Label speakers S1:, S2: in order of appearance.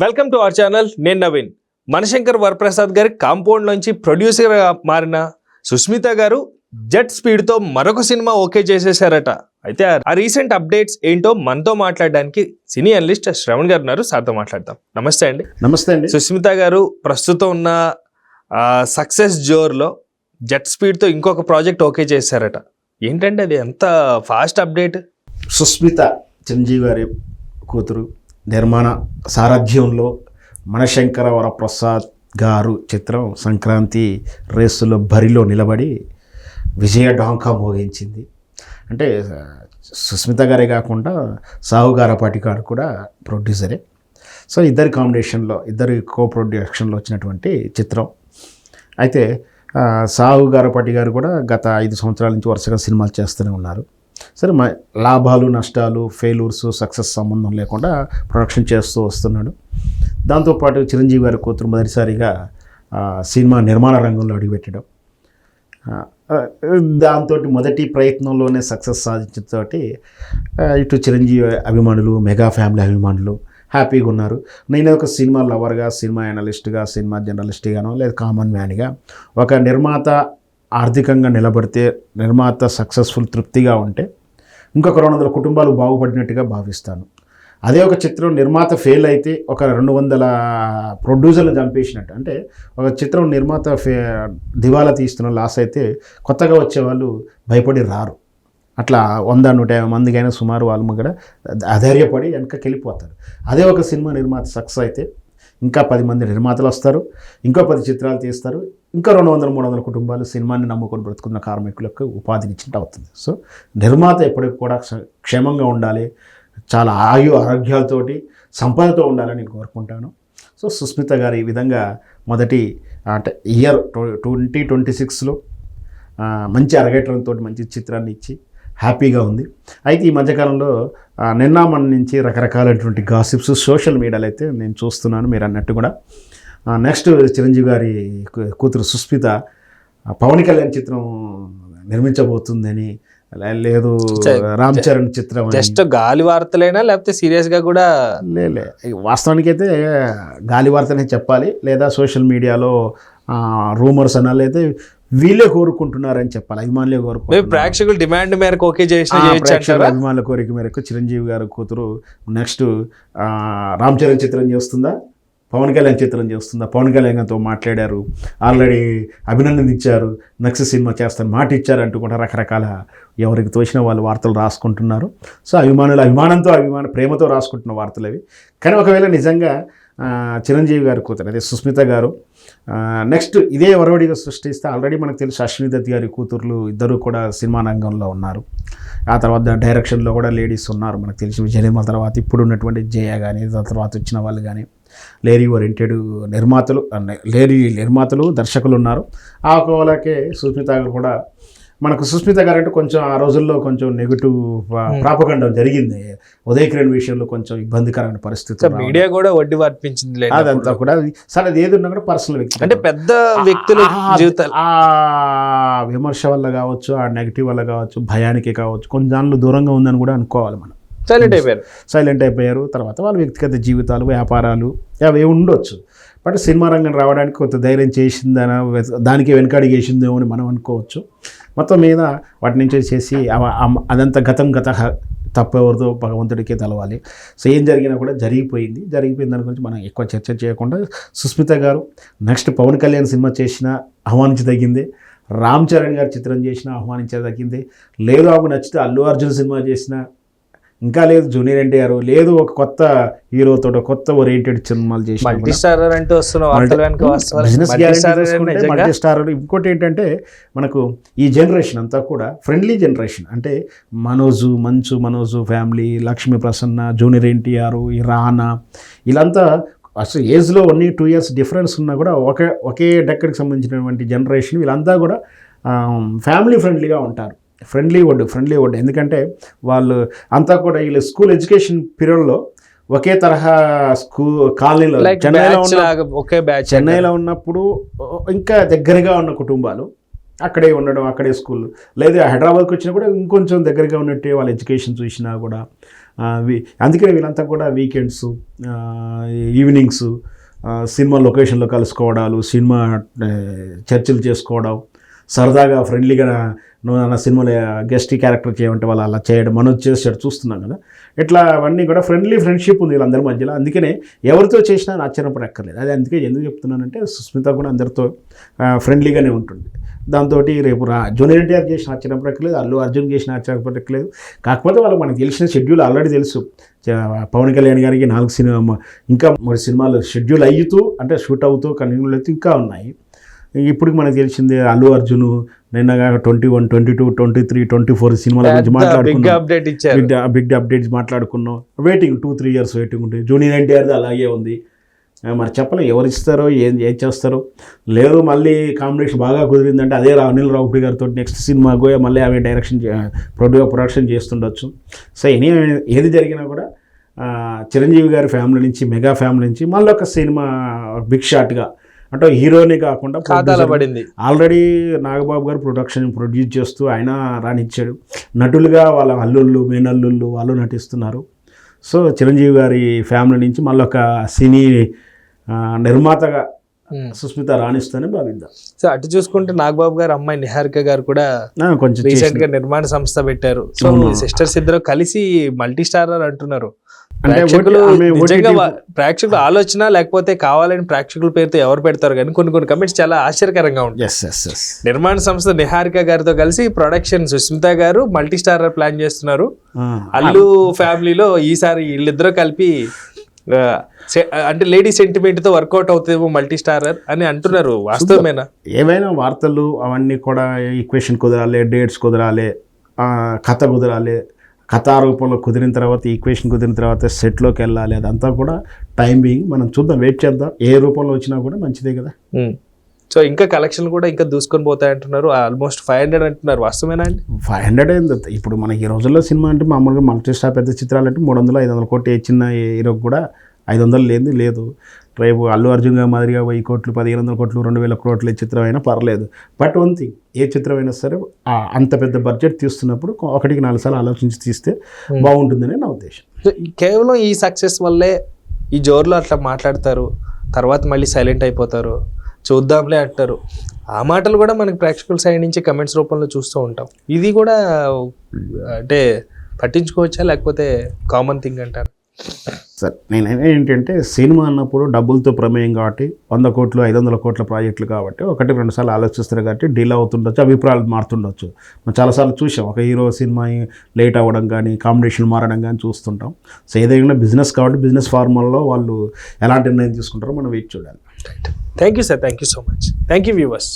S1: Welcome to our channel. నేను నవీన్. మనశంకర్ వరప్రసాద్ గారి compound నుంచి ప్రొడ్యూసర్గా మారిన సుస్మిత గారు జెట్ స్పీడ్తో మరొక సినిమా ఓకే చేసేసారట. అయితే ఆ రీసెంట్ అప్డేట్స్ ఏంటో మనతో మాట్లాడడానికి సినీ అనలిస్ట్ శ్రవణ్ గారు ఉన్నారు. సార్తో మాట్లాడతాం. నమస్తే అండి.
S2: నమస్తే అండి.
S1: సుస్మిత గారు ప్రస్తుతం ఉన్న సక్సెస్ జోర్లో జెట్ స్పీడ్తో ఇంకొక ప్రాజెక్ట్ ఓకే చేశారట. ఏంటంటే అది ఎంత ఫాస్ట్ అప్డేట్?
S2: సుస్మిత చిరంజీవి గారి కూతురు నిర్మాణ సారథ్యంలో మనశంకర వరప్రసాద్ గారు చిత్రం సంక్రాంతి రేసులో బరిలో నిలబడి విజయ డాంకా మోగించింది. అంటే సుస్మిత గారే కాకుండా సాహు గారపాటి గారు కూడా ప్రొడ్యూసరే. సో ఇద్దరి కాంబినేషన్లో, ఇద్దరి కో ప్రొడక్షన్లో వచ్చినటువంటి చిత్రం. అయితే సాహు గారపాటి గారు కూడా గత 5 సంవత్సరాల నుంచి వరుసగా సినిమాలు చేస్తూనే ఉన్నారు. సరే, లాభాలు నష్టాలు, ఫెయిల్యూర్స్, సక్సెస్ సంబంధం లేకుండా ప్రొడక్షన్ చేస్తూ వస్తున్నాడు. దాంతోపాటు చిరంజీవి గారి కూతురు మొదటిసారిగా సినిమా నిర్మాణ రంగంలో అడుగుపెట్టడం, దాంతో మొదటి ప్రయత్నంలోనే సక్సెస్ సాధించడంతో ఇటు చిరంజీవి అభిమానులు, మెగా ఫ్యామిలీ అభిమానులు హ్యాపీగా ఉన్నారు. నేను ఒక సినిమా లవర్గా, సినిమా అనలిస్ట్గా, సినిమా జర్నలిస్ట్గానో లేదా కామన్ మ్యాన్గా ఒక నిర్మాత ఆర్థికంగా నిలబడితే, నిర్మాత సక్సెస్ఫుల్ తృప్తిగా ఉంటే ఇంకొక 200 కుటుంబాలు బాగుపడినట్టుగా భావిస్తాను. అదే ఒక చిత్రం నిర్మాత ఫెయిల్ అయితే ఒక 200 ప్రొడ్యూసర్లు చంపేసినట్టు. అంటే ఒక చిత్రం నిర్మాత దివాలా తీస్తున్న లాస్ అయితే కొత్తగా వచ్చేవాళ్ళు భయపడి రారు. అట్లా 100-150 మందికైనా సుమారు వాళ్ళు కూడా అధైర్యపడి వెనకకి వెళ్ళిపోతారు. అదే ఒక సినిమా నిర్మాత సక్సెస్ అయితే ఇంకా 10 మంది నిర్మాతలు వస్తారు, ఇంకో 10 చిత్రాలు తీస్తారు, ఇంకా 200-300 కుటుంబాలు సినిమాని నమ్ముకొని బ్రతుకున్న కార్మికులకు ఉపాధినిచ్చినట్టు అవుతుంది. సో నిర్మాత ఎప్పటికి కూడా క్షేమంగా ఉండాలి, చాలా ఆరోగ్యాలతోటి, సంపదతో ఉండాలని నేను కోరుకుంటాను. సో సుస్మిత గారు ఈ విధంగా మొదటి అంటే ఇయర్ 2026లో మంచి అరగేటంతో మంచి చిత్రాన్ని ఇచ్చి హ్యాపీగా ఉంది. అయితే ఈ మధ్యకాలంలో నిన్న మన నుంచి రకరకాలైనటువంటి గాసిప్స్ సోషల్ మీడియాలో అయితే నేను చూస్తున్నాను. మీరు అన్నట్టు కూడా నెక్స్ట్ చిరంజీవి గారి కూతురు సుస్మిత పవన్ కళ్యాణ్ చిత్రం నిర్మించబోతుందని, లేదు రామ్ చరణ్ చిత్రం,
S1: జస్ట్ గాలి వార్తలేనా లేకపోతే సీరియస్గా కూడా?
S2: లే వాస్తవానికి అయితే గాలి వార్తనే చెప్పాలి, లేదా సోషల్ మీడియాలో రూమర్స్ అనాలి, అయితే వీళ్ళే కోరుకుంటున్నారని చెప్పాలి. అభిమానులే కోరుకుంటున్నారు.
S1: ప్రేక్షకుల డిమాండ్ మేరకు ఓకే
S2: అభిమానుల కోరిక మేరకు చిరంజీవి గారి కూతురు నెక్స్ట్ రామ్ చరణ్ చిత్రం చేస్తుందా, పవన్ కళ్యాణ్ చిత్రం చేస్తుందా? పవన్ కళ్యాణ్తో మాట్లాడారు, ఆల్రెడీ అభినందించారు, నెక్స్ట్ సినిమా చేస్తాను మాట ఇచ్చారంటూ కూడా రకరకాల ఎవరికి తోచిన వాళ్ళు వార్తలు రాసుకుంటున్నారు. సో అభిమానంతో ప్రేమతో రాసుకుంటున్న వార్తలు అవి. కానీ ఒకవేళ నిజంగా చిరంజీవి గారి కూతురు అదే సుస్మిత గారు నెక్స్ట్ ఇదే వరవడిగా సృష్టిస్తే, ఆల్రెడీ మనకు తెలుసు అశ్విని దత్ గారి కూతుర్లు ఇద్దరు కూడా సినిమా రంగంలో ఉన్నారు. ఆ తర్వాత డైరెక్షన్లో కూడా లేడీస్ ఉన్నారు. మనకు తెలిసి విజయనిర్మల తర్వాత ఇప్పుడు ఉన్నటువంటి జయ కానీ, తర్వాత వచ్చిన వాళ్ళు కానీ లేడీ ఓరియంటెడ్ నిర్మాతలు దర్శకులు ఉన్నారు. ఆ కోలకే సుస్మిత గారు కూడా, మనకు సుస్మిత గారు అంటే కొంచెం ఆ రోజుల్లో కొంచెం నెగిటివ్ ప్రాపగండం జరిగింది. ఉదయ్ కిరణ్ విషయంలో కొంచెం ఇబ్బందికరమైన పరిస్థితి,
S1: మీడియా కూడా వడ్డీ వార్పించింది.
S2: అదంతా కూడా సరే, అది ఏది ఉన్నా కూడా పర్సనల్ వ్యక్తి
S1: అంటే పెద్ద వ్యక్తుల జీవితాలు
S2: ఆ విమర్శ వల్ల కావచ్చు, ఆ నెగిటివ్ వల్ల కావచ్చు, భయానికి కావచ్చు, కొన్ని దానిలో దూరంగా ఉందని కూడా అనుకోవాలి. మనం సైలెంట్ అయిపోయారు. తర్వాత వాళ్ళ వ్యక్తిగత జీవితాలు, వ్యాపారాలు అవి ఉండొచ్చు. బట్ సినిమా రంగం రావడానికి కొంత ధైర్యం చేసిందన, దానికి వెనకడిగేసిందేమో అని మనం అనుకోవచ్చు. మొత్తం మీద వాటి నుంచి చేసి అదంతా గతం తప్పెవరితో భగవంతుడికే తెలవాలి. సో ఏం జరిగినా కూడా జరిగిపోయింది దాని గురించి మనం ఎక్కువ చర్చ చేయకుండా, సుస్మిత గారు నెక్స్ట్ పవన్ కళ్యాణ్ సినిమా చేసినా ఆహ్వానించదగిందే, రామ్ చరణ్ గారి చిత్రం చేసినా ఆహ్వానించదగిందే, లేదు ఆమెకు నచ్చితే అల్లు అర్జున్ సినిమా చేసినా, ఇంకా లేదు జూనియర్ ఎన్టీఆర్, లేదు ఒక కొత్త హీరోతో కొత్త ఓరియంటెడ్ సినిమాలు చేసి
S1: బిజినెస్
S2: మల్టీ స్టార్. ఇంకోటి ఏంటంటే మనకు ఈ జనరేషన్ అంతా కూడా ఫ్రెండ్లీ జనరేషన్. అంటే మనోజు ఫ్యామిలీ, లక్ష్మీ ప్రసన్న, జూనియర్ ఎన్టీఆర్, ఈ రానా, వీళ్ళంతా అసలు ఏజ్లో 1-2 ఇయర్స్ డిఫరెన్స్ ఉన్నా కూడా ఒకే డెక్కడికి సంబంధించినటువంటి జనరేషన్. వీళ్ళంతా కూడా ఫ్యామిలీ ఫ్రెండ్లీగా ఉంటారు. ఫ్రెండ్లీ వర్డ్ ఎందుకంటే వాళ్ళు అంతా కూడా వీళ్ళు స్కూల్ ఎడ్యుకేషన్ పీరియడ్లో ఒకే తరహా కాలనీలో చెన్నైలో ఉన్నప్పుడు ఇంకా దగ్గరగా ఉన్న కుటుంబాలు అక్కడే ఉండడం, అక్కడే స్కూల్, లేదా హైదరాబాద్కి వచ్చినా కూడా ఇంకొంచెం దగ్గరగా ఉన్నట్టే వాళ్ళ ఎడ్యుకేషన్ చూసినా కూడా అందుకనే వీళ్ళంతా కూడా వీకెండ్స్, ఈవినింగ్స్ సినిమా లొకేషన్లో కలుసుకోవడాలు, సినిమా చర్చలు చేసుకోవడం, సరదాగా ఫ్రెండ్లీగా నువ్వు నా సినిమాలో గెస్ట్ క్యారెక్టర్ చేయమంటే వాళ్ళు అలా చేయడం, మనం చేసేటట్టు చూస్తున్నాం కదా. ఇట్లా అవన్నీ కూడా ఫ్రెండ్షిప్ ఉంది వీళ్ళందరి మధ్యలో. అందుకనే ఎవరితో చేసినా ఆశ్చర్యపడక్కర్లేదు. అది అందుకే ఎందుకు చెప్తున్నానంటే సుస్మిత కూడా అందరితో ఫ్రెండ్లీగానే ఉంటుంది. దాంతో రేపు జూనియర్ ఎన్టీఆర్ చేసిన ఆశ్చర్యపడక్కర్లేదు, అల్లు అర్జున్ చేసిన ఆశ్చర్యపడక్కర్లేదు. కాకపోతే వాళ్ళకి మనకు తెలిసిన షెడ్యూల్ ఆల్రెడీ తెలుసు. పవన్ కళ్యాణ్ గారికి 4 సినిమా ఇంకా 3 సినిమాలు షెడ్యూల్ అయ్యుతూ అంటే షూట్ అవుతూ కంటిన్యూ అవుతూ ఇంకా ఉన్నాయి. ఇప్పుడు మనకు తెలిసిందే అల్లు అర్జున్ నిన్నగా 21, 22, 23, 24 సినిమాల గురించి మాట్లాడుకున్నాం. బిగ్ అప్డేట్స్ మాట్లాడుకున్నాం. వెయిటింగ్ 2-3 ఇయర్స్ వెయిటింగ్ ఉంటుంది. జూనియర్ ఎన్టీఆర్ది అలాగే ఉంది. మరి చెప్పలేం ఎవరు ఇస్తారో ఏం చేస్తారో. లేదు మళ్ళీ కాంబినేషన్ బాగా కుదిరిందంటే అదే అనిల్ రావుపూడి గారితో నెక్స్ట్ సినిమా మళ్ళీ ఆమె డైరెక్షన్ ప్రొడక్షన్ చేస్తుండొచ్చు. సో ఏది జరిగినా కూడా చిరంజీవి గారి ఫ్యామిలీ నుంచి, మెగా ఫ్యామిలీ నుంచి మళ్ళీ ఒక సినిమా బిగ్ షాట్గా అంటే హీరోనే కాకుండా
S1: పడింది.
S2: ఆల్రెడీ నాగబాబు గారు ప్రొడ్యూస్ చేస్తూ ఆయన రానిచ్చాడు. నటులుగా వాళ్ళ అల్లుళ్ళు, మేనల్లుళ్ళు వాళ్ళు నటిస్తున్నారు. సో చిరంజీవి గారి ఫ్యామిలీ నుంచి మళ్ళీ ఒక సినీ నిర్మాతగా సుస్మిత రాణిస్తూనే భావిద్దాం.
S1: సో అటు చూసుకుంటే నాగబాబు గారు అమ్మాయి నిహారిక గారు కూడా
S2: కొంచెం
S1: రీసెంట్ గా నిర్మాణ సంస్థ పెట్టారు. సో సిస్టర్స్ ఇద్దరు కలిసి మల్టీ స్టారర్ అంటున్నారు. ప్రేక్షకుల ఆలోచన లేకపోతే కావాలని ప్రేక్షకుల పేరుతో ఎవరు పెడతారు కానీ కొన్ని కమెంట్స్ చాలా ఆశ్చర్యకరంగా ఉంటాయి. నిర్మాణ సంస్థ నిహారిక గారితో కలిసి ప్రొడక్షన్ సుస్మిత గారు మల్టీ స్టారర్ ప్లాన్ చేస్తున్నారు. అల్లు ఫ్యామిలీలో ఈసారి వీళ్ళిద్దరూ కలిపి అంటే లేడీ సెంటిమెంట్ తో వర్కౌట్ అవుతుందేమో మల్టీ స్టారర్ అని అంటున్నారు. వాస్తవమేనా?
S2: ఏమైనా వార్తలు అవన్నీ కూడా ఈక్వేషన్ కుదరాలి, డేట్స్ కుదరాలి, కథ కుదరాలి. కథా రూపంలో కుదిరిన తర్వాత, ఈక్వేషన్ కుదిరిన తర్వాత సెట్లోకి వెళ్ళాలి. అదంతా కూడా టైం బీయింగ్. మనం చూద్దాం, వెయిట్ చేద్దాం. ఏ రూపంలో వచ్చినా కూడా మంచిదే కదా.
S1: సో ఇంకా కలెక్షన్లు కూడా ఇంకా దూసుకొని పోతాయి అంటున్నారు. ఆల్మోస్ట్ 500 అంటున్నారు. వాస్తవేనా అండి?
S2: 500 ఏంది ఇప్పుడు మనకి ఈ రోజుల్లో సినిమా అంటే మామూలుగా మల్టీ స్టార్ పెద్ద చిత్రాలు అంటే 300-500 కోట్లు. ఏ చిన్న హీరోకి కూడా 500 లేదు. రేపు అల్లు అర్జున్ గారి మాదిరిగా 1000 కోట్లు, 1500 కోట్లు, 2000 కోట్ల చిత్రం అయినా పర్లేదు. బట్ వన్ థింగ్, ఏ చిత్రం అయినా సరే అంత పెద్ద బడ్జెట్ తీస్తున్నప్పుడు 1-4 సార్లు ఆలోచించి తీస్తే బాగుంటుందని నా ఉద్దేశం.
S1: కేవలం ఈ సక్సెస్ వల్లే ఈ జోరులో అట్లా మాట్లాడతారు, తర్వాత మళ్ళీ సైలెంట్ అయిపోతారు, చూద్దాంలే అంటారు. ఆ మాటలు కూడా మనకి ప్రేక్షకుల సైడ్ నుంచి కమెంట్స్ రూపంలో చూస్తూ ఉంటాం. ఇది కూడా అంటే పట్టించుకోవచ్చా లేకపోతే కామన్ థింగ్ అంటారు?
S2: సార్ నేను ఏంటంటే సినిమా అన్నప్పుడు డబ్బులతో ప్రమేయం కాబట్టి 100 కోట్లు 500 కోట్ల ప్రాజెక్టులు కాబట్టి 1-2 సార్లు ఆలోచిస్తారు కాబట్టి డిలే అవుతుండొచ్చు, అభిప్రాయాలు మారుతుండొచ్చు. మనం చాలాసార్లు చూసాం ఒక హీరో సినిమా లేట్ అవ్వడం కానీ, కాంబినేషన్ మారడం కానీ చూస్తుంటాం. సో ఏదైనా బిజినెస్ కాబట్టి బిజినెస్ ఫార్మల్లో వాళ్ళు ఎలాంటి నిర్ణయం తీసుకుంటారో మనం వెయిట్ చూడాలి.
S1: Thank you sir, thank you so much. Thank you viewers.